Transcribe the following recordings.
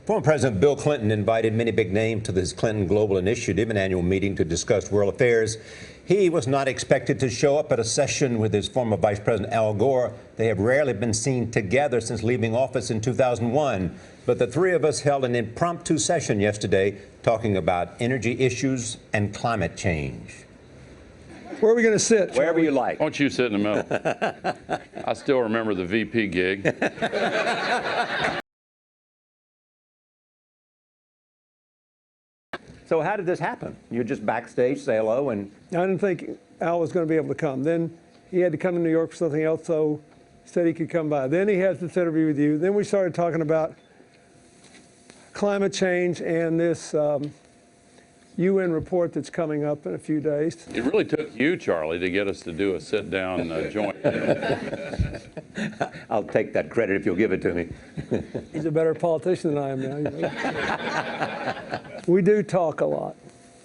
Former President Bill Clinton invited many big names to this Clinton Global Initiative, an annual meeting to discuss world affairs. He was not expected to show up at a session with his former Vice President Al Gore. They have rarely been seen together since leaving office in 2001. But the three of us held an impromptu session yesterday talking about energy issues and climate change. Where are we going to sit? Wherever you like. Why don't you sit in the middle? I still remember the VP gig. So how did this happen? You just backstage, say hello, and... I didn't think Al was going to be able to come. Then he had to come to New York for something else, so he said he could come by. Then he has this interview with you. Then we started talking about climate change and this UN report that's coming up in a few days. It really took you, Charlie, to get us to do a sit-down joint. I'll take that credit if you'll give it to me. He's a better politician than I am now. You know? We do talk a lot.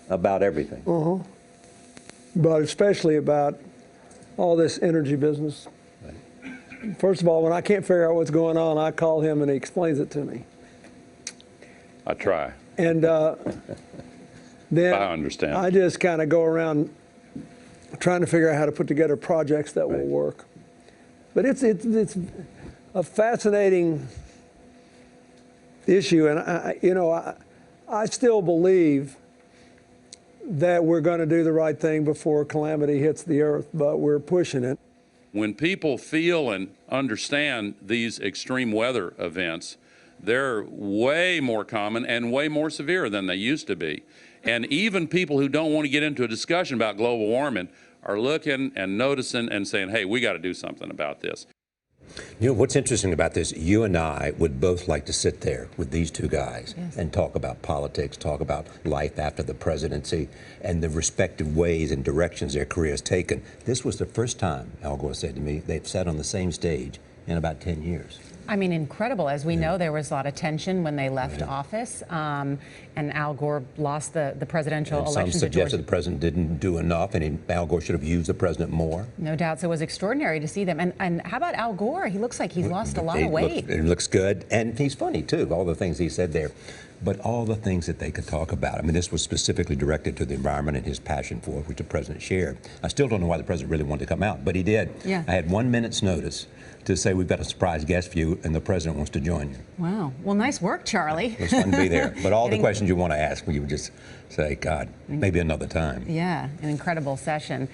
About everything. But especially about all this energy business. Right. First of all, when I can't figure out what's going on, I call him and he explains it to me. I try. And then I understand. I just kind of go around trying to figure out how to put together projects that will work. But it's a fascinating issue, and I still believe that we're going to do the right thing before calamity hits the earth, but we're pushing it. When people feel and understand these extreme weather events, they're way more common and way more severe than they used to be. And even people who don't want to get into a discussion about global warming are looking and noticing and saying, hey, we got to do something about this. You know, what's interesting about this, you and I would both like to sit there with these two guys and talk about politics, talk about life after the presidency and the respective ways and directions their career has taken. This was the first time, Al Gore said to me, they've sat on the same stage in about 10 years. I mean, incredible. As we know, there was a lot of tension when they left office, and Al Gore lost the presidential election. Some suggested the president didn't do enough, and Al Gore should have used the president more. No doubt. So it was extraordinary to see them. And how about Al Gore? He looks like he's lost a lot of weight. It looks good, and he's funny, too, all the things he said there. But all the things that they could talk about. I mean, this was specifically directed to the environment and his passion for it, which the president shared. I still don't know why the president really wanted to come out, but he did. Yeah. I had 1 minute's notice to say we've got a surprise guest for you, and the president wants to join you. Wow. Well, nice work, Charlie. It was fun to be there. But all the questions you want to ask, you would just say, God, maybe another time. Yeah, an incredible session.